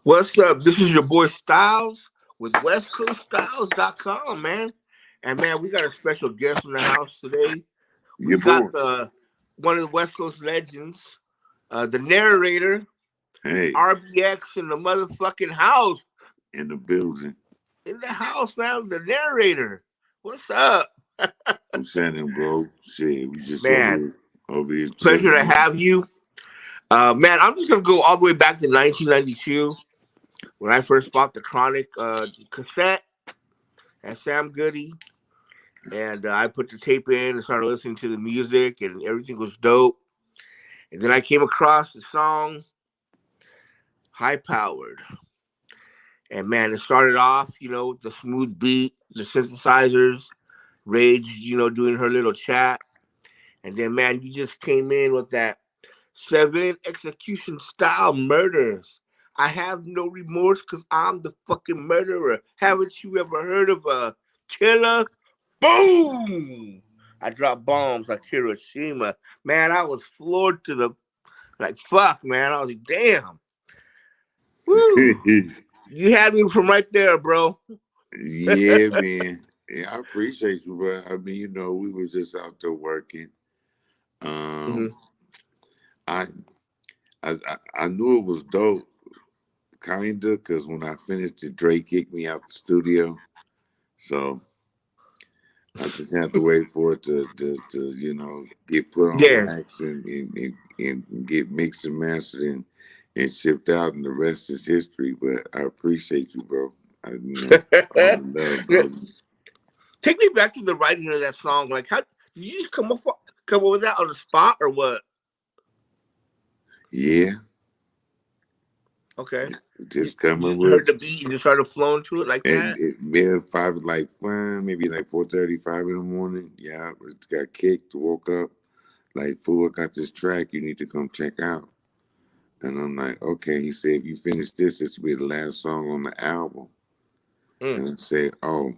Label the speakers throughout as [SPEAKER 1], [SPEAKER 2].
[SPEAKER 1] What's up? This is your boy Styles with WestCoastStyles.com, man. And man, we got a special guest in the house today. We
[SPEAKER 2] Your
[SPEAKER 1] got
[SPEAKER 2] boy.
[SPEAKER 1] the one of the West Coast legends, the narrator
[SPEAKER 2] Hey,
[SPEAKER 1] RBX in the motherfucking house.
[SPEAKER 2] in the building.
[SPEAKER 1] In the house, man. The narrator. What's up,
[SPEAKER 2] What's happening, bro? Shit, we just
[SPEAKER 1] man?
[SPEAKER 2] over here
[SPEAKER 1] Pleasure to
[SPEAKER 2] chilling.
[SPEAKER 1] have you, man. I'm just gonna go all the way back to 1992 when I first bought the Chronic cassette at Sam Goody. And I put the tape in and started listening to the music, and everything was dope. And then I came across the song High Powered. And man, it started off, with the smooth beat, the synthesizers, Rage, doing her little chat. And then, man, you just came in with that 7 execution style murders. I have no remorse because I'm the fucking murderer. Haven't you ever heard of a killer? Boom! I dropped bombs like Hiroshima. Man, I was floored to the fuck, man. I was like, damn. Woo! You had me from right there, bro.
[SPEAKER 2] Yeah, man. Yeah, I appreciate you, bro. I mean, we were just out there working.
[SPEAKER 1] hmm
[SPEAKER 2] Um, I, I knew it was dope, kinda, because when I finished it, Drake kicked me out the studio. So I just had to wait for it to get put on
[SPEAKER 1] Yeah.
[SPEAKER 2] wax and get mixed and mastered and shipped out, and the rest is history. But I appreciate you, bro. All the love, bro.
[SPEAKER 1] Take me back to the writing of that song. Like, how did you just come up with that on the spot or what?
[SPEAKER 2] Yeah,
[SPEAKER 1] Okay. You,
[SPEAKER 2] just coming
[SPEAKER 1] you
[SPEAKER 2] with
[SPEAKER 1] heard the beat and just started flowing to it like
[SPEAKER 2] and
[SPEAKER 1] that?
[SPEAKER 2] it made five like fun, maybe like 4:35 in the morning. Yeah, it got kicked, woke up, like fool, I got this track you need to come check out. And I'm like, okay. He said, if you finish this will be the last song on the album.
[SPEAKER 1] Mm.
[SPEAKER 2] And I said, oh,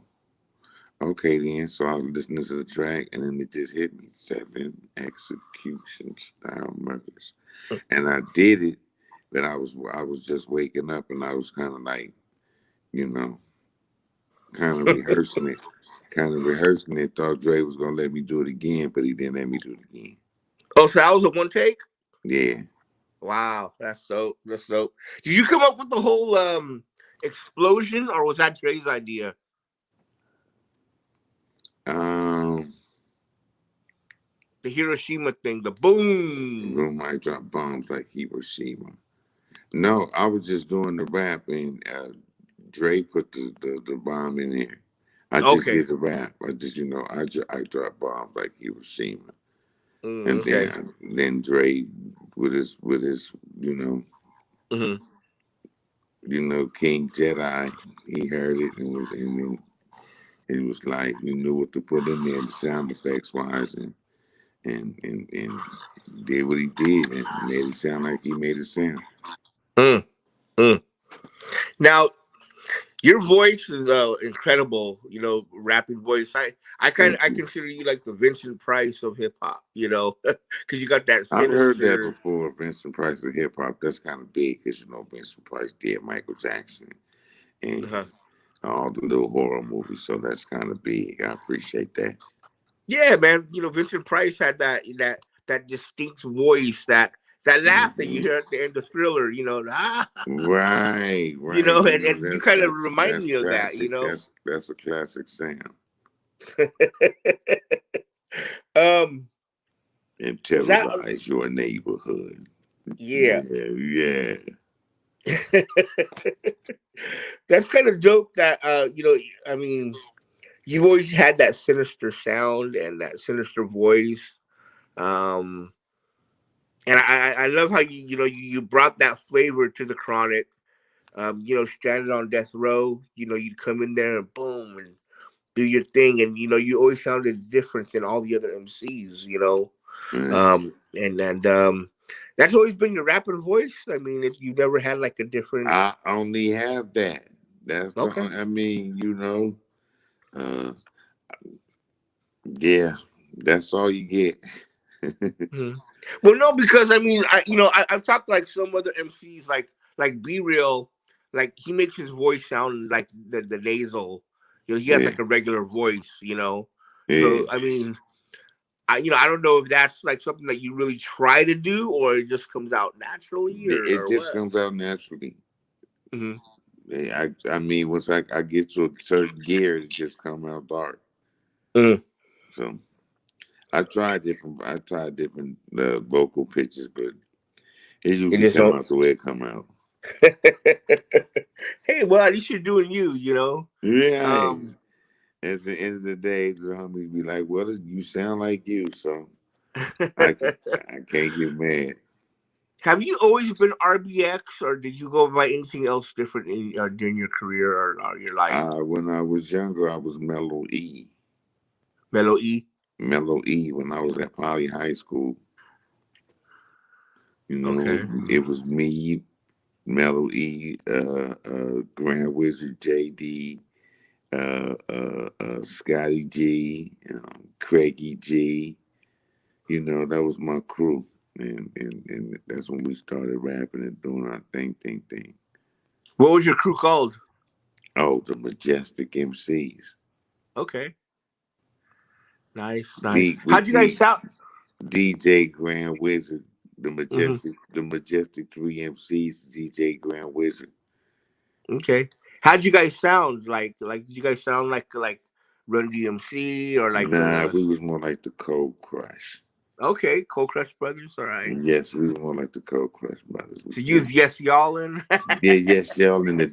[SPEAKER 2] okay then. So I was listening to the track, and then it just hit me: 7 execution style murders. And I did it, but I was just waking up, and I was kind of like, you know, kind of rehearsing it. Kind of rehearsing it. Thought Dre was gonna let me do it again, but he didn't let me do it again.
[SPEAKER 1] Oh, so that was a one take?
[SPEAKER 2] Yeah.
[SPEAKER 1] Wow, that's dope. That's dope. Did you come up with the whole explosion, or was that Dre's idea?
[SPEAKER 2] Um,
[SPEAKER 1] The Hiroshima thing, the boom.
[SPEAKER 2] Room might drop bombs like Hiroshima. No, I was just doing the rap, and Dre put the bomb in there. I just
[SPEAKER 1] Okay.
[SPEAKER 2] did the rap. I dropped bombs like Hiroshima, and
[SPEAKER 1] Okay.
[SPEAKER 2] then Dre with his
[SPEAKER 1] hmm
[SPEAKER 2] King Jedi, he heard it and then it was like we knew what to put in there, the sound effects wise, and did what he did and made it sound like he made it sound.
[SPEAKER 1] Mm, mm. Now, your voice is incredible. Rapping voice. I
[SPEAKER 2] Thank you.
[SPEAKER 1] consider you like the Vincent Price of hip hop. Because you got that
[SPEAKER 2] I've heard that
[SPEAKER 1] sinister.
[SPEAKER 2] before. Vincent Price of hip hop. That's kind of big because Vincent Price did Michael Jackson and
[SPEAKER 1] Uh,
[SPEAKER 2] all the little horror movies. So that's kind of big. I appreciate that.
[SPEAKER 1] yeah, man. Vincent Price had that distinct voice, that laugh that you
[SPEAKER 2] Hmm.
[SPEAKER 1] hear at the end of Thriller.
[SPEAKER 2] Right, right.
[SPEAKER 1] And you
[SPEAKER 2] That's
[SPEAKER 1] kind of
[SPEAKER 2] that's
[SPEAKER 1] remind
[SPEAKER 2] that's
[SPEAKER 1] me of that.
[SPEAKER 2] classic. That's a classic sound.
[SPEAKER 1] um,
[SPEAKER 2] And
[SPEAKER 1] was that?
[SPEAKER 2] terrorize your neighborhood.
[SPEAKER 1] Yeah.
[SPEAKER 2] Yeah, yeah.
[SPEAKER 1] That's kind of dope. I mean, you've always had that sinister sound and that sinister voice. Um, and I love how you brought that flavor to the Chronic. Stranded on death row. You'd come in there and boom and do your thing, and you always sounded different than all the other MCs.
[SPEAKER 2] Right.
[SPEAKER 1] And that's always been your rapping voice. I mean, if you never had like a different.
[SPEAKER 2] I only have that. That's the.
[SPEAKER 1] Okay.
[SPEAKER 2] I mean, uh, yeah, that's all you get.
[SPEAKER 1] Mhm. Well, no, because I mean, I've talked to, like some other MCs, like Be Real. like he makes his voice sound like the nasal. He has
[SPEAKER 2] Yeah,
[SPEAKER 1] like a regular voice.
[SPEAKER 2] yeah.
[SPEAKER 1] So I mean, I don't know if that's like something that you really try to do or it just comes out naturally
[SPEAKER 2] It
[SPEAKER 1] or
[SPEAKER 2] just
[SPEAKER 1] what.
[SPEAKER 2] comes out naturally.
[SPEAKER 1] Hmm.
[SPEAKER 2] I mean, once I get to a certain gear, it just come out dark.
[SPEAKER 1] Mm.
[SPEAKER 2] So I tried different vocal pitches, but it
[SPEAKER 1] It
[SPEAKER 2] usually
[SPEAKER 1] just
[SPEAKER 2] come
[SPEAKER 1] don't.
[SPEAKER 2] out the way it come out.
[SPEAKER 1] Hey, well, at least you're doing you.
[SPEAKER 2] Yeah.
[SPEAKER 1] Um,
[SPEAKER 2] At the end of the day, the homies be like, "Well, you sound like you," so I can I can't get mad.
[SPEAKER 1] have you always been RBX, or did you go by anything else different during your career or your life?
[SPEAKER 2] When I was younger, I was Mellow E.
[SPEAKER 1] Mellow E.
[SPEAKER 2] Mellow E. When I was at Poly High School,
[SPEAKER 1] Okay.
[SPEAKER 2] it was me, Mellow E, Grand Wizard JD, Scotty G, Craigie G. That was my crew. And that's when we started rapping and doing our thing.
[SPEAKER 1] What was your crew called?
[SPEAKER 2] Oh, the Majestic MCs.
[SPEAKER 1] Okay. Nice, nice.
[SPEAKER 2] D
[SPEAKER 1] How'd
[SPEAKER 2] with
[SPEAKER 1] you guys
[SPEAKER 2] D
[SPEAKER 1] sound?
[SPEAKER 2] DJ Grand Wizard,
[SPEAKER 1] Hmm.
[SPEAKER 2] the Majestic Three MCs, DJ Grand Wizard.
[SPEAKER 1] Okay. How'd you guys sound? Like did you guys sound like Run DMC or like
[SPEAKER 2] Nah, we was more like the Cold Crush.
[SPEAKER 1] okay, Cold Crush Brothers? All right.
[SPEAKER 2] Yes, we were more like the Cold Crush brothers.
[SPEAKER 1] So use yes y'all in.
[SPEAKER 2] Yeah, yes, y'all and the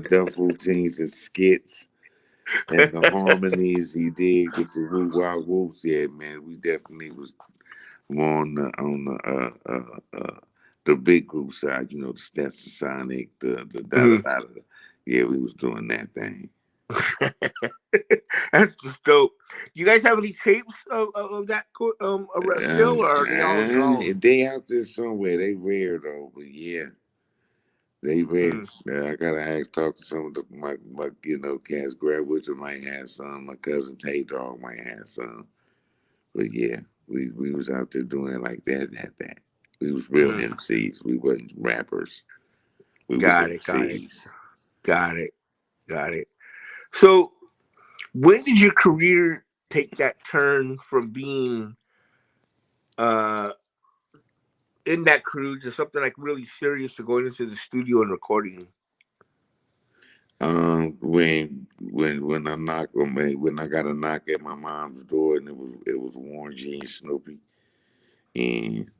[SPEAKER 2] devil teens and skits and the harmonies he did with the woo wah woops. Yeah, man, we definitely was more on the big group side. The Stetson Sonic, the da da
[SPEAKER 1] Mhm.
[SPEAKER 2] da. Yeah, we was doing that thing.
[SPEAKER 1] That's just dope. Do you guys have any tapes of that still, or are they all gone?
[SPEAKER 2] They out there somewhere. They rare though, but yeah, they rare.
[SPEAKER 1] Mm,
[SPEAKER 2] I gotta talk to some of my cats. Grab Witcher might have some. My cousin Tay Dog might have some. But yeah, we was out there doing it like that. We was real
[SPEAKER 1] mm.
[SPEAKER 2] MCs. We wasn't rappers. We was
[SPEAKER 1] Got it. Got it.
[SPEAKER 2] MCs.
[SPEAKER 1] Got it. Got it. So, when did your career take that turn from being uh in that crew to something like really serious to going into the studio and recording?
[SPEAKER 2] When I knocked on me when I got a knock at my mom's door and it was Warren G and Snoopy and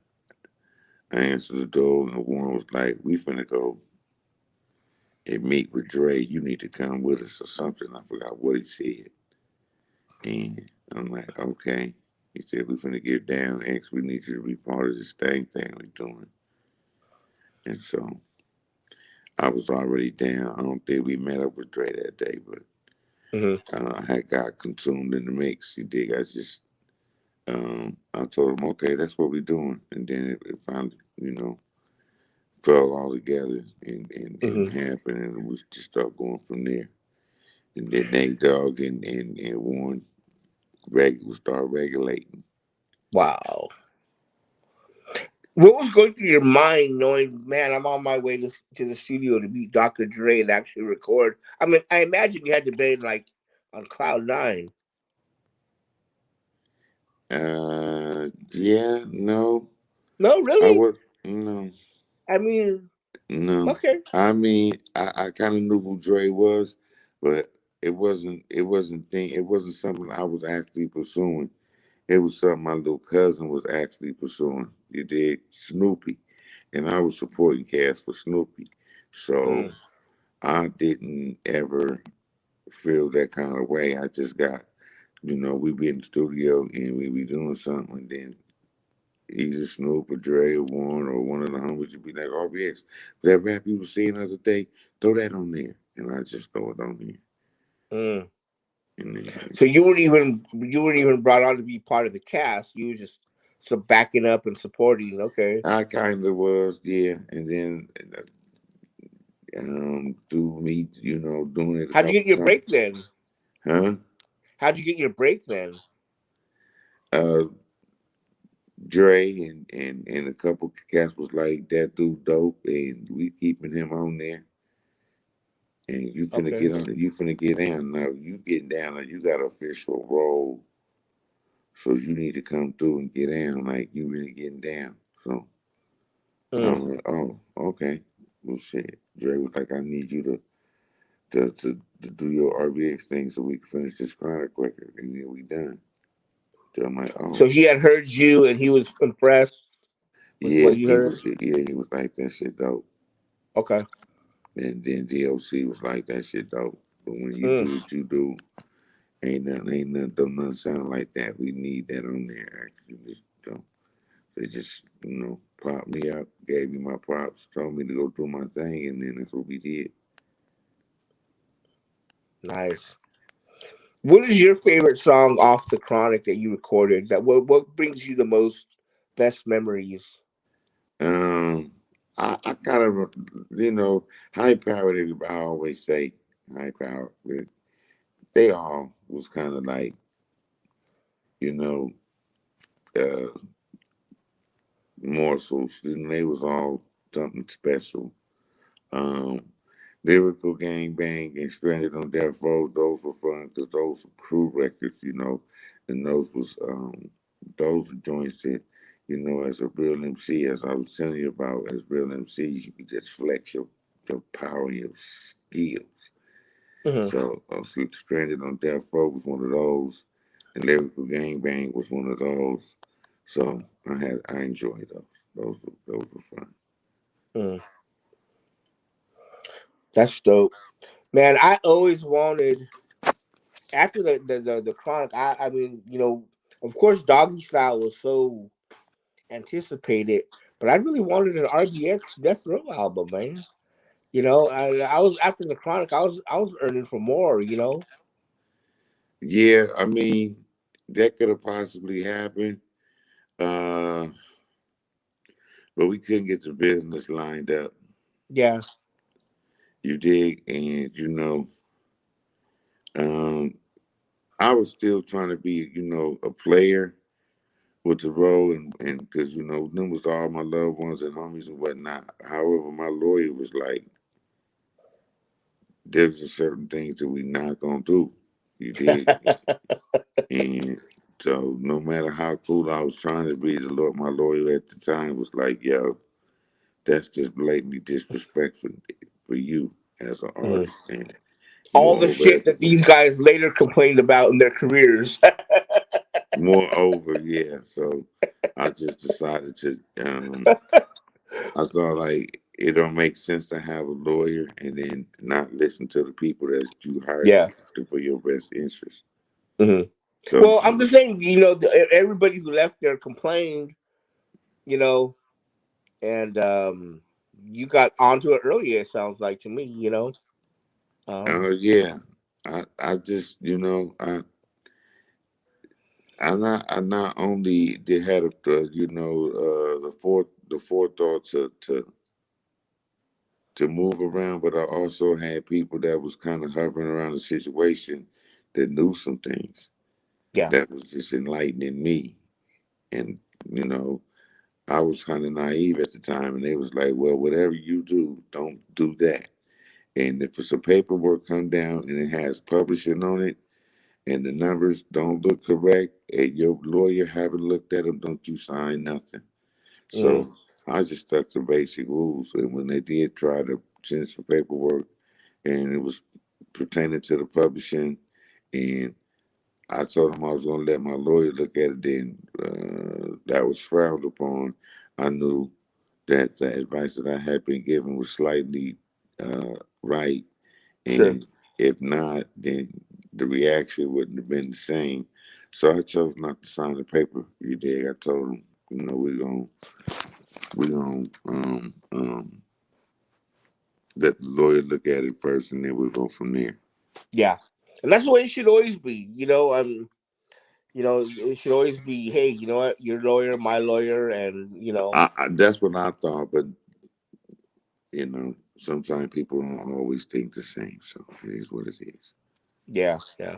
[SPEAKER 2] I answered the door and Warren was like, "We finna go and meet with Dre. You need to come with us or something." I forgot what he said. And I'm like, "Okay." He said, "We finna get down, X. We need you to be part of this thing we're doing." And so I was already down. I don't think we met up with Dre that day, but
[SPEAKER 1] Hmm.
[SPEAKER 2] I had got consumed in the mix. You dig? I told him, okay, that's what we're doing. And then it finally, fell all together and
[SPEAKER 1] Hmm.
[SPEAKER 2] happened. And we just started going from there. And then Nate Dogg and Warren will start regulating.
[SPEAKER 1] Wow. What was going through your mind knowing, man, I'm on my way to the studio to meet Dr. Dre and actually record? I mean, I imagine you had to be like on cloud nine.
[SPEAKER 2] Yeah, no,
[SPEAKER 1] No,
[SPEAKER 2] I
[SPEAKER 1] really?
[SPEAKER 2] would, no,
[SPEAKER 1] I mean,
[SPEAKER 2] no.
[SPEAKER 1] okay.
[SPEAKER 2] I mean, I kind of knew who Dre was, but it wasn't something I was actually pursuing. It was something my little cousin was actually pursuing. You did Snoopy, and I was supporting cast for Snoopy. So
[SPEAKER 1] Mm,
[SPEAKER 2] I didn't ever feel that kind of way. I just got, we be in the studio and we be doing something, and then either Snoop or Dre or Warren or one of the homies would be like, RBX, that rap you was seeing the other day, throw that on there. And I just throw it on there.
[SPEAKER 1] mm.
[SPEAKER 2] And then
[SPEAKER 1] So you weren't even brought on to be part of the cast. You were just backing up and supporting. Okay.
[SPEAKER 2] I kind of was, yeah. And then through me, doing it a
[SPEAKER 1] How'd you
[SPEAKER 2] couple
[SPEAKER 1] get your break
[SPEAKER 2] times.
[SPEAKER 1] then?
[SPEAKER 2] Huh?
[SPEAKER 1] How'd you get your break then?
[SPEAKER 2] Uh, Dre and a couple cats was like, that dude dope, and we keeping him on there. and you finna
[SPEAKER 1] Okay.
[SPEAKER 2] get on it. You finna get down. Now you getting down, and you got an official role, so you need to come through and get down like you really getting down. So
[SPEAKER 1] Mm.
[SPEAKER 2] I'm like, oh, okay. Well, shit. Dre was like, I need you to do your RBX thing so we can finish this chronic record, and then we done. So I'm like,
[SPEAKER 1] So
[SPEAKER 2] oh,
[SPEAKER 1] he had heard you, and he was impressed with
[SPEAKER 2] yeah,
[SPEAKER 1] what he heard.
[SPEAKER 2] he was like, that shit dope.
[SPEAKER 1] Okay.
[SPEAKER 2] And then DOC was like, that shit dope. But when you
[SPEAKER 1] Mm.
[SPEAKER 2] do what you do, ain't nothing, don't nothing sound like that. We need that on there, actually. So they just, propped me up, gave me my props, told me to go do my thing, and then that's what we did.
[SPEAKER 1] Nice. What is your favorite song off the Chronic that you recorded? That what brings you the most best memories?
[SPEAKER 2] Um, I kind of, high powered, I always say high power. They all was kind of like, you know, uh, morsels. They was all something special. Um, Lyrical Gang Bang and Stranded on Death Row, those were fun because those were crew records, and those were joints that, as a real MC, as I was telling you about, as real MCs, you could just flex your power, your skills.
[SPEAKER 1] Hmm.
[SPEAKER 2] So Stranded on Death Row was one of those, and Lyrical Gang Bang was one of those. So I enjoyed those. Those were fun.
[SPEAKER 1] Mm. That's dope, man. I always wanted after the Chronic. I mean, of course, Doggy Style was so anticipated, but I really wanted an RBX Death Row album, man. I was after the Chronic. I was earning for more.
[SPEAKER 2] Yeah, I mean, that could have possibly happened, uh, but we couldn't get the business lined up.
[SPEAKER 1] Yeah,
[SPEAKER 2] You dig? And, um, I was still trying to be, a player with the role, and because, them was all my loved ones and homies and whatnot. However, my lawyer was like, there's just certain things that we not going to do. You dig? And so no matter how cool I was trying to be, my lawyer at the time was like, yo, that's just blatantly disrespectful for you as an
[SPEAKER 1] Mm.
[SPEAKER 2] artist. And
[SPEAKER 1] All the
[SPEAKER 2] moreover,
[SPEAKER 1] shit that these guys later complained about in their careers.
[SPEAKER 2] moreover, yeah. So I just decided to. I thought like it don't make sense to have a lawyer and then not listen to the people that you hired
[SPEAKER 1] Yeah.
[SPEAKER 2] for your best interest.
[SPEAKER 1] Hmm.
[SPEAKER 2] So
[SPEAKER 1] Well, I'm just saying, everybody who left there complained, you know, and you got onto it earlier. It sounds like to me.
[SPEAKER 2] yeah, I just I not only did had the forethought to move around, but I also had people that was kind of hovering around the situation that knew some things
[SPEAKER 1] Yeah.
[SPEAKER 2] that was just enlightening me. And, you know, I was kind of naive at the time, and they was like, well, whatever you do, don't do that. And if it's a paperwork come down and it has publishing on it and the numbers don't look correct and your lawyer haven't looked at them, don't you sign nothing.
[SPEAKER 1] Mm.
[SPEAKER 2] So I just stuck to basic rules. And when they did try to send some paperwork and it was pertaining to the publishing, and I told them I was going to let my lawyer look at it, then that was frowned upon. I knew that the advice that I had been given was slightly right.
[SPEAKER 1] Sure.
[SPEAKER 2] And if not, then the reaction wouldn't have been the same. So I chose not to sign the paper. You dig? I told them, we're gonna let the lawyer look at it first, and then we'll go from there.
[SPEAKER 1] Yeah. And that's the way it should always be. It should always be, hey, you know what, your lawyer, my lawyer, and
[SPEAKER 2] That's what I thought, but sometimes people don't always think the same. So it is what it is.
[SPEAKER 1] yeah, yeah.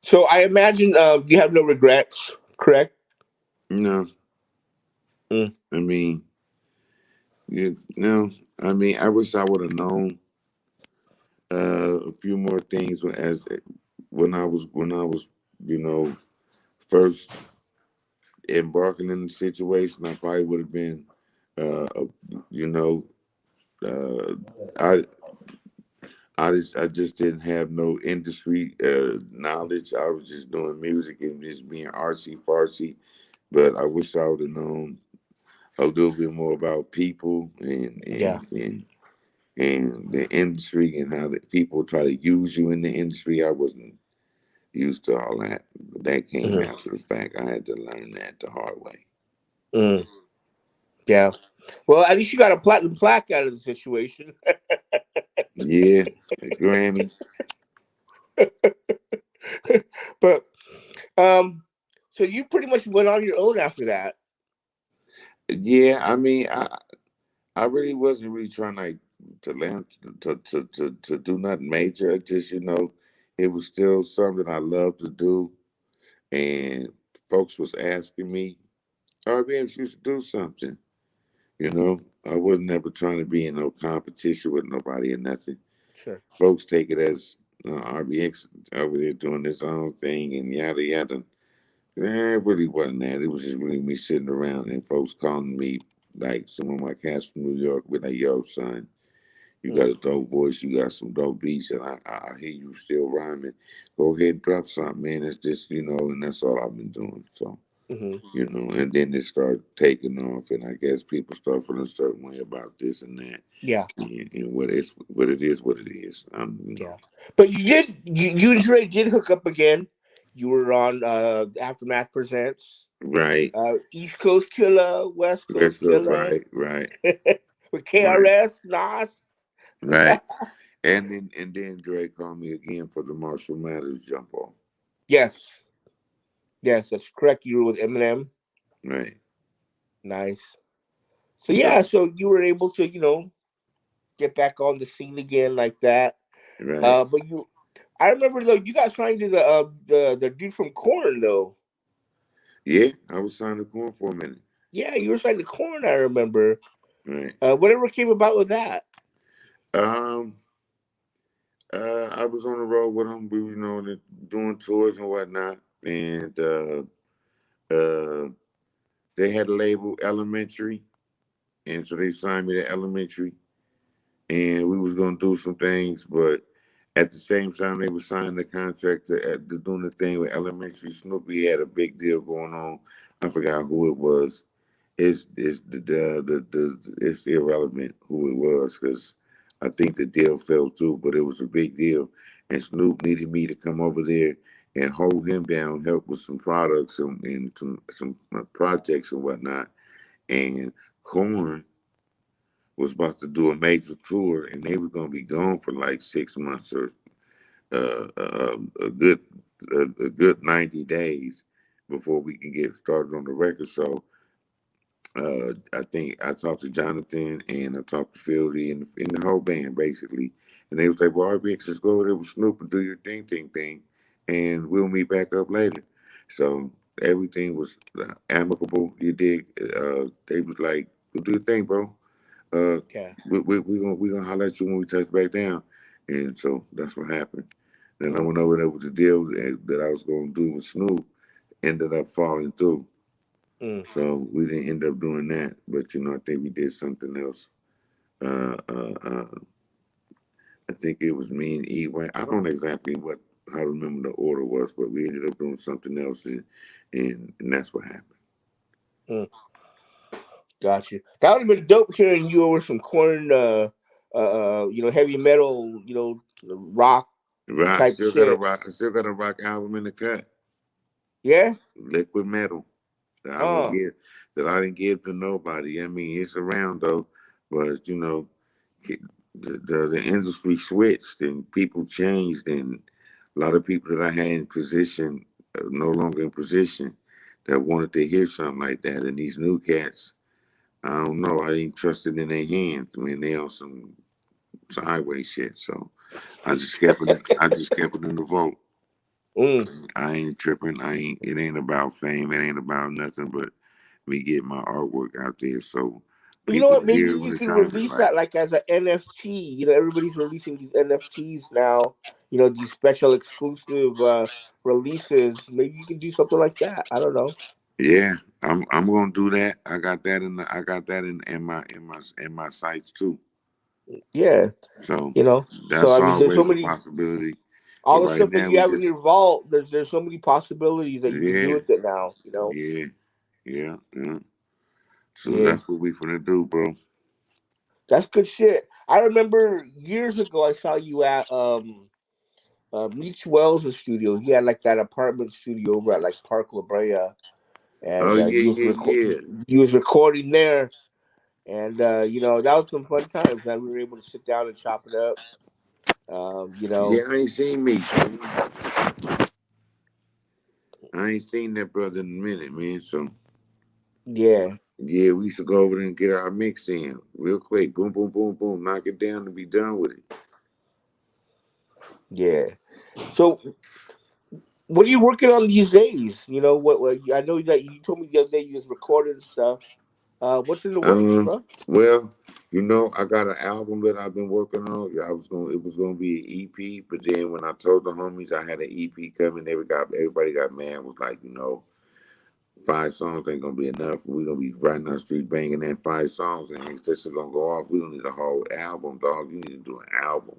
[SPEAKER 1] So I imagine you have no regrets, correct?
[SPEAKER 2] No,
[SPEAKER 1] Mm.
[SPEAKER 2] I mean, you know, I mean, I wish I would have known. A few more things when I was you know first embarking in the situation, I probably would have been uh, you know uh, I I just didn't have no industry knowledge. I was just doing music and just being artsy fartsy. But I wish I would have known a little bit more about people
[SPEAKER 1] Yeah.
[SPEAKER 2] and the industry and how the people try to use you in the industry. I wasn't used to all that. That came
[SPEAKER 1] Hmm.
[SPEAKER 2] after the fact. I had to learn that the hard way.
[SPEAKER 1] Mm. Yeah. Well, at least you got a platinum plaque out of the situation.
[SPEAKER 2] Yeah, the Grammys.
[SPEAKER 1] But um, so you pretty much went on your own after that.
[SPEAKER 2] Yeah, I mean, I really wasn't really trying to learn to do nothing major. It just it was still something I loved to do, and folks was asking me, RBX, you should do something. I wasn't ever trying to be in no competition with nobody or nothing.
[SPEAKER 1] Sure.
[SPEAKER 2] Folks take it as RBX over there doing his own thing and yada yada. It really wasn't that. It was just really me sitting around and folks calling me, like some of my cats from New York, with like, yo, son, you got
[SPEAKER 1] Mm.
[SPEAKER 2] a dope voice, you got some dope beats, and I hear you still rhyming. Go ahead and drop something, man. It's just, and that's all I've been doing. So,
[SPEAKER 1] Hmm.
[SPEAKER 2] and then it started taking off, and I guess people start feeling a certain way about this and that.
[SPEAKER 1] Yeah.
[SPEAKER 2] And what it is.
[SPEAKER 1] Yeah. But you and Dre did hook up again. You were on Aftermath Presents.
[SPEAKER 2] Right.
[SPEAKER 1] East Coast Killer, West
[SPEAKER 2] Let's
[SPEAKER 1] Coast
[SPEAKER 2] go.
[SPEAKER 1] Killer
[SPEAKER 2] Right, right,
[SPEAKER 1] with
[SPEAKER 2] right,
[SPEAKER 1] KRS, Nas.
[SPEAKER 2] right. And then Dre called me again for the Marshall Mathers jump off.
[SPEAKER 1] Yes, yes, that's correct. You were with Eminem.
[SPEAKER 2] Right.
[SPEAKER 1] Nice. So
[SPEAKER 2] So
[SPEAKER 1] yeah, so you were able to get back on the scene again like that.
[SPEAKER 2] right.
[SPEAKER 1] But I remember though you got signed to the dude from Corn though.
[SPEAKER 2] Yeah, I was signed to Corn for a minute.
[SPEAKER 1] Yeah, you were signed to Corn. I remember.
[SPEAKER 2] Right.
[SPEAKER 1] Whatever came about with that.
[SPEAKER 2] Um. I was on the road with them. We was, doing tours and whatnot, and uh, they had a label Elementary, and so they signed me to Elementary, and we was gonna do some things, but at the same time they were signing the contract to doing the thing with Elementary. Snoopy had a big deal going on. I forgot who it was. It's it's irrelevant who it was because I think the deal fell through, but it was a big deal, and Snoop needed me to come over there and hold him down, help with some products and some projects and whatnot. And Corn was about to do a major tour, and they were going to be gone for like 6 months or a good 90 days before we can get started on the record. So I think I talked to Jonathan and I talked to Fieldy and the whole band basically, and they was like, "Well, RBX, just go over there with Snoop and do your thing, and we'll meet back up later." So everything was amicable. You dig? They was like, "Go do your thing, bro. Uh,
[SPEAKER 1] Yeah.
[SPEAKER 2] we gonna holler at you when we touch back down." And so that's what happened. Then I
[SPEAKER 1] Mm,
[SPEAKER 2] went over there with the deal that I was gonna do with Snoop. Ended up falling through.
[SPEAKER 1] mm.
[SPEAKER 2] So we didn't end up doing that, but I think we did something else. Uh, uh, uh, I think it was me and E. I don't know exactly what I remember the order was, but we ended up doing something else, and that's what happened.
[SPEAKER 1] Mm. Got you. That would have been dope hearing you over some Corn, heavy metal, rock
[SPEAKER 2] Rock
[SPEAKER 1] type
[SPEAKER 2] still got a
[SPEAKER 1] shit.
[SPEAKER 2] rock. I still got a rock album in the cut.
[SPEAKER 1] Yeah.
[SPEAKER 2] Liquid Metal that I didn't
[SPEAKER 1] Oh,
[SPEAKER 2] give that I didn't give to nobody. I mean, it's around though, but the industry switched and people changed, and a lot of people that I had in position no longer in position that wanted to hear something like that. And these new cats, I don't know, I ain't trusted in their hands. I mean, they on some sideways shit. So I just kept it in the vote.
[SPEAKER 1] mm,
[SPEAKER 2] I ain't tripping. It ain't about fame. It ain't about nothing but me getting my artwork out there. So
[SPEAKER 1] You know what?
[SPEAKER 2] People
[SPEAKER 1] Maybe
[SPEAKER 2] hear it
[SPEAKER 1] you
[SPEAKER 2] when it
[SPEAKER 1] can
[SPEAKER 2] sounded
[SPEAKER 1] release
[SPEAKER 2] right.
[SPEAKER 1] that like as an NFT. You know, everybody's releasing these NFTs now. You know, these special exclusive releases. Maybe you can do something like that. I don't know.
[SPEAKER 2] Yeah, I'm gonna do that. I got that in my sites too.
[SPEAKER 1] Yeah,
[SPEAKER 2] So
[SPEAKER 1] you know. So
[SPEAKER 2] that's
[SPEAKER 1] I mean, there's so
[SPEAKER 2] always a
[SPEAKER 1] many
[SPEAKER 2] possibility. But
[SPEAKER 1] all the
[SPEAKER 2] right
[SPEAKER 1] stuff that
[SPEAKER 2] now
[SPEAKER 1] you
[SPEAKER 2] we
[SPEAKER 1] have in
[SPEAKER 2] just
[SPEAKER 1] your vault. There's so many possibilities that you can do
[SPEAKER 2] yeah,
[SPEAKER 1] with it now. You know.
[SPEAKER 2] yeah, yeah. So
[SPEAKER 1] Yeah,
[SPEAKER 2] that's what we finna do, bro.
[SPEAKER 1] that's good shit. I remember years ago I saw you at Meech Wells' studio. He had like that apartment studio over at like Park La Brea,
[SPEAKER 2] Oh
[SPEAKER 1] and
[SPEAKER 2] yeah, yeah, yeah.
[SPEAKER 1] you was recording there, and you know that was some fun times. Man, we were able to sit down and chop it up. You
[SPEAKER 2] Yeah,
[SPEAKER 1] know,
[SPEAKER 2] I ain't seen me. I ain't seen that brother in a minute, man. So
[SPEAKER 1] yeah,
[SPEAKER 2] yeah, we should go over there and get our mix in real quick. Boom, boom, boom, boom. Knock it down and be done with it.
[SPEAKER 1] yeah. So, what are you working on these days? You know, what I know that you told me the other day you was recording stuff. What's in the works,
[SPEAKER 2] Um,
[SPEAKER 1] bro?
[SPEAKER 2] well, I got an album that I've been working on. Yeah, it was gonna be an EP, but then when I told the homies I had an EP coming, everybody got mad. Was like, 5 songs ain't gonna be enough. We're gonna be riding down the street banging that 5 songs, and it's just gonna go off. We don't need a whole album, dog. You need to do an album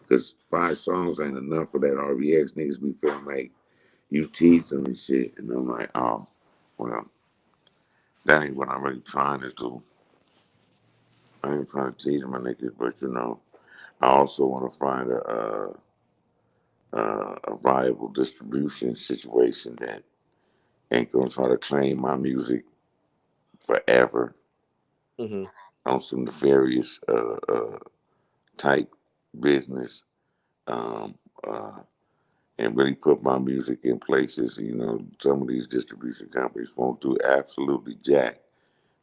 [SPEAKER 2] because 5 songs ain't enough for that RBX. Niggas be feeling like you teased them and shit, and I'm like, oh, well, that ain't what I'm really trying to do. I ain't trying to tease my niggas, but I also want to find a viable distribution situation that ain't gonna try to claim my music forever
[SPEAKER 1] Hmm.
[SPEAKER 2] on some nefarious type business, um, uh, and really put my music in places. Some of these distribution companies won't do absolutely jack,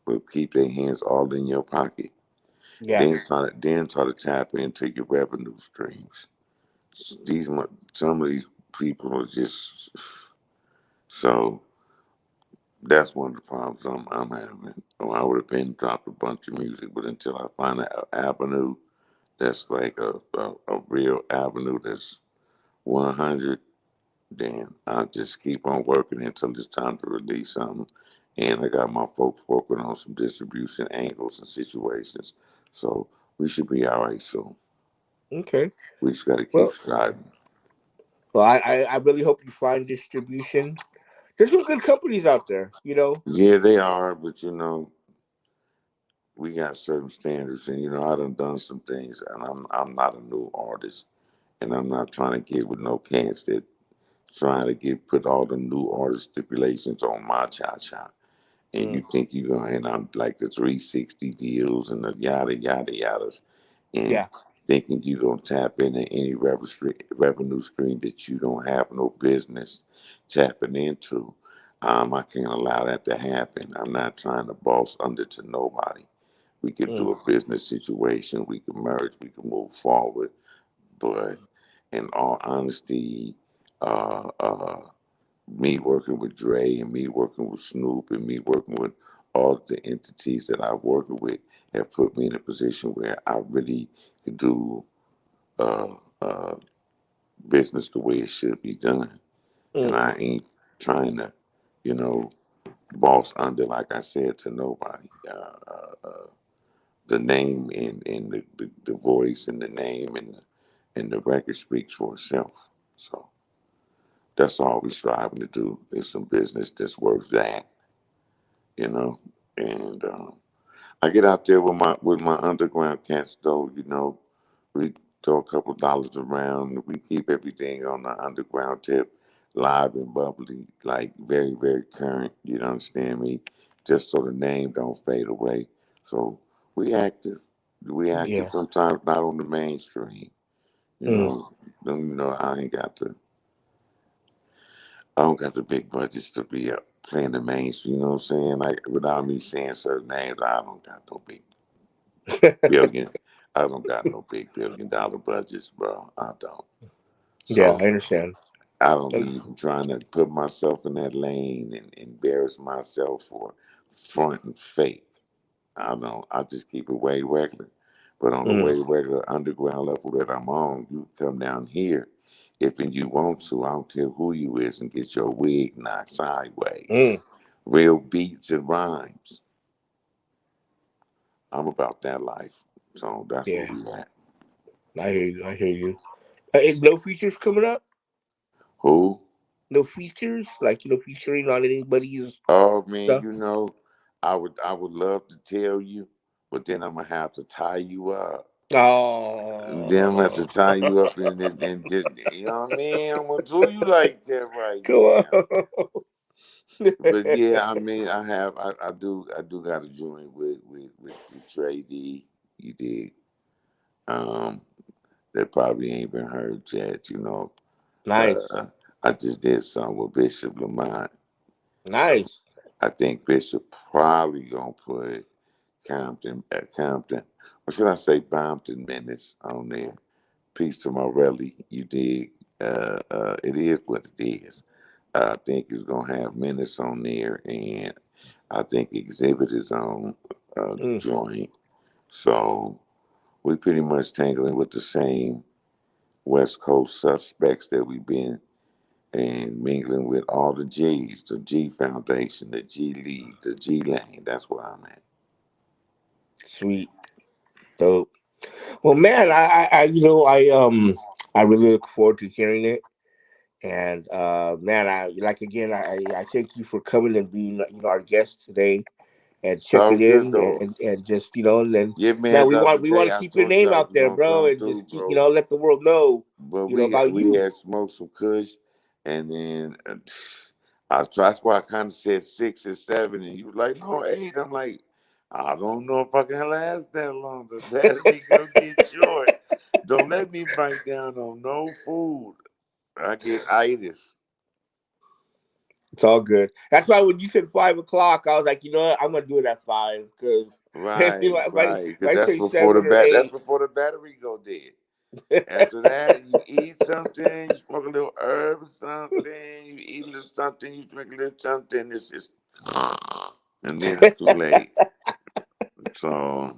[SPEAKER 2] but keep their hands all in your pocket.
[SPEAKER 1] Yeah.
[SPEAKER 2] Then try to tap into your revenue streams. These some of these people are just so. That's one of the problems I'm having. I would have been dropped a bunch of music, but until I find an avenue that's like a real avenue that's 100, then I'll just keep on working until it's time to release something. And I got my folks working on some distribution angles and situations. So we should be all right soon.
[SPEAKER 1] Okay.
[SPEAKER 2] We just got to keep
[SPEAKER 1] Well,
[SPEAKER 2] striving.
[SPEAKER 1] well, I really hope you find distribution. There's some good companies out there. You know.
[SPEAKER 2] Yeah, they are, but we got certain standards, and I done some things, and I'm not a new artist, and I'm not trying to get with no cats that trying to get put all the new artist stipulations on my cha cha. And
[SPEAKER 1] Mm,
[SPEAKER 2] you think you're gonna end up like the 360 deals and the yada yada yadas, and
[SPEAKER 1] yeah.
[SPEAKER 2] thinking you're gonna tap into any revenue stream that you don't have no business tapping into. I can't allow that to happen. I'm not trying to boss under to nobody. We could
[SPEAKER 1] Mm,
[SPEAKER 2] do a business situation. We can merge. We can move forward. But in all honesty, uh, uh, me working with Dre and me working with Snoop and me working with all the entities that I've worked with have put me in a position where I really can do uh, uh, business the way it should be done. And
[SPEAKER 1] mm,
[SPEAKER 2] I ain't trying to, you know, boss under, like I said, to nobody. The name and the voice and the name and the record speaks for itself. So that's all we striving to do is some business that's worth that, you know. And I get out there with my underground cats though, we throw a couple dollars around. We keep everything on the underground tip, live and bubbly, like very very current. You understand me? Just so the name don't fade away. So we active. We active
[SPEAKER 1] yeah.
[SPEAKER 2] sometimes not on the mainstream. You
[SPEAKER 1] Mm,
[SPEAKER 2] know, I don't got the big budgets to be playing the mainstream. You know what I'm saying? Like without me saying certain names, I don't got no big billion. I don't got no big $1 billion budgets, bro. I don't.
[SPEAKER 1] yeah,
[SPEAKER 2] So
[SPEAKER 1] I understand.
[SPEAKER 2] I don't
[SPEAKER 1] Uh,
[SPEAKER 2] be trying to put myself in that lane and embarrass myself for front and fake. I don't. I just keep it way regular. But on the
[SPEAKER 1] Mm.
[SPEAKER 2] way regular underground level that I'm on, you come down here if and you want to. I don't care who you is and get your wig knocked sideways.
[SPEAKER 1] Mm.
[SPEAKER 2] Real beats and rhymes. I'm about that life. So that's where
[SPEAKER 1] Yeah,
[SPEAKER 2] we at.
[SPEAKER 1] I hear you. I hear you. And no features coming up.
[SPEAKER 2] Who?
[SPEAKER 1] No features, like featuring on anybody's
[SPEAKER 2] Oh man,
[SPEAKER 1] stuff.
[SPEAKER 2] I would love to tell you, but then I'm gonna have to tie you up. Then I'm gonna have to
[SPEAKER 1] Oh,
[SPEAKER 2] tie you up and just you know what I mean? I'm gonna do you like that right
[SPEAKER 1] come
[SPEAKER 2] now.
[SPEAKER 1] on.
[SPEAKER 2] But yeah, I mean I do got a joint with Trey D. You did. Um that probably ain't been heard yet.
[SPEAKER 1] Nice,
[SPEAKER 2] I just did something with Bishop Lamont. So
[SPEAKER 1] nice,
[SPEAKER 2] I think Bishop probably gonna put Compton, or should I say Bompton Minutes on there. Peace to Morelli, you dig? It is what it is. I think he's gonna have Minutes on there, and I think Exhibit is on the
[SPEAKER 1] mm,
[SPEAKER 2] joint. So we pretty much tangling with the same West Coast suspects that we've been and mingling with all the G's, the G Foundation, the G League, the G Lane. That's where I'm at.
[SPEAKER 1] sweet, dope. Well, man, I really look forward to hearing it. And man, I like again, I thank you for coming and being our guest today and
[SPEAKER 2] Oh,
[SPEAKER 1] checking
[SPEAKER 2] good
[SPEAKER 1] in
[SPEAKER 2] though.
[SPEAKER 1] and just and then
[SPEAKER 2] Yeah,
[SPEAKER 1] man,
[SPEAKER 2] man. The other
[SPEAKER 1] we want
[SPEAKER 2] day
[SPEAKER 1] to
[SPEAKER 2] I
[SPEAKER 1] keep your
[SPEAKER 2] told you
[SPEAKER 1] name
[SPEAKER 2] I
[SPEAKER 1] out
[SPEAKER 2] was
[SPEAKER 1] there,
[SPEAKER 2] gonna
[SPEAKER 1] bro,
[SPEAKER 2] come
[SPEAKER 1] and
[SPEAKER 2] through,
[SPEAKER 1] just keep
[SPEAKER 2] bro.
[SPEAKER 1] let the world know
[SPEAKER 2] But we
[SPEAKER 1] about
[SPEAKER 2] we
[SPEAKER 1] you.
[SPEAKER 2] had smoked some Kush, and then that's why I kind of said 6 or 7, and he was like, "No, 8." I'm like, I don't know if I can last that long. The battery gonna get short. Don't let me bite down on no food. I get itis.
[SPEAKER 1] It's all good. That's why when you said 5 o'clock, I was like, you know what, I'm gonna do it at 5 because
[SPEAKER 2] Right, right.
[SPEAKER 1] if
[SPEAKER 2] Cause
[SPEAKER 1] I
[SPEAKER 2] that's
[SPEAKER 1] say
[SPEAKER 2] before the
[SPEAKER 1] 7 or 8,
[SPEAKER 2] that's before the battery go dead. After that, you eat something, you smoke a little herb or something, you eat a little something, you drink a little something. It's just, and then it's too late. So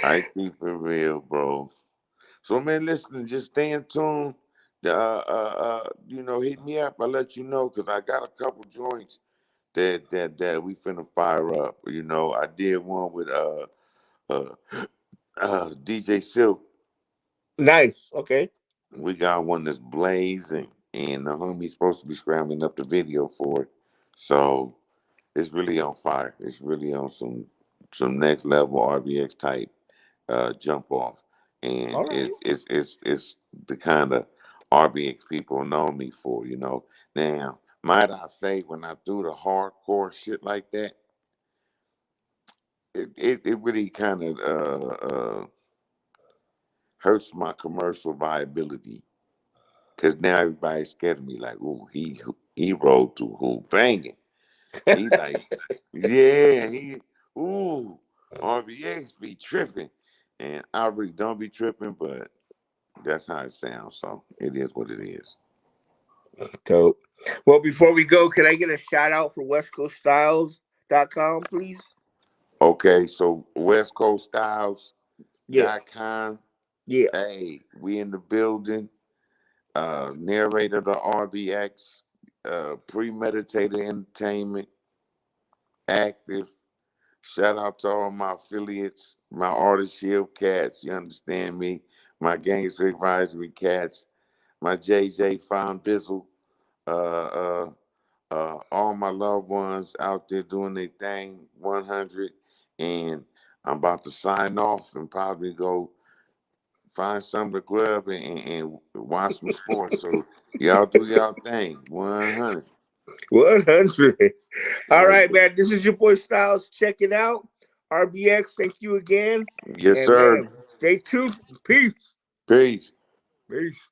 [SPEAKER 2] I keep it real, bro. So man, listen, just stay in tune. Hit me up. I'll let you know because I got a couple joints that we finna fire up. I did one with uh DJ Silk.
[SPEAKER 1] nice. Okay,
[SPEAKER 2] We got one that's blazing, and the homie's supposed to be scrambling up the video for it. So it's really on fire. It's really on some next level RBX type jump off, and
[SPEAKER 1] all right.
[SPEAKER 2] it's the kind of RBX people know me for. Now, might I say, when I do the hardcore shit like that, it really kind of hurts my commercial viability. Cause now everybody's scared of me, like, ooh, he rolled through who banging. He like, yeah, ooh, RBX be tripping. And I really don't be tripping, but that's how it sounds. So it is what it is.
[SPEAKER 1] Dope. Well, before we go, can I get a shout out for westcoaststyles.com, please?
[SPEAKER 2] Okay, so West Coast Styles
[SPEAKER 1] Yeah,
[SPEAKER 2] dot com.
[SPEAKER 1] yeah.
[SPEAKER 2] Hey, we in the building. Narrator the RBX, premeditated entertainment, active. Shout out to all my affiliates, my artist shield cats, you understand me? My gangster advisory cats, my JJ Fine Bizzle, uh, uh, all my loved ones out there doing their thing 100. And I'm about to sign off and probably go find something to grab and watch some sports. So y'all do y'all thing 100.
[SPEAKER 1] 100. All
[SPEAKER 2] Yes,
[SPEAKER 1] right, man. This is your boy Styles checking out. RBX, thank you again.
[SPEAKER 2] yes
[SPEAKER 1] And
[SPEAKER 2] sir.
[SPEAKER 1] man, stay tuned. Peace.
[SPEAKER 2] Peace.
[SPEAKER 1] Peace.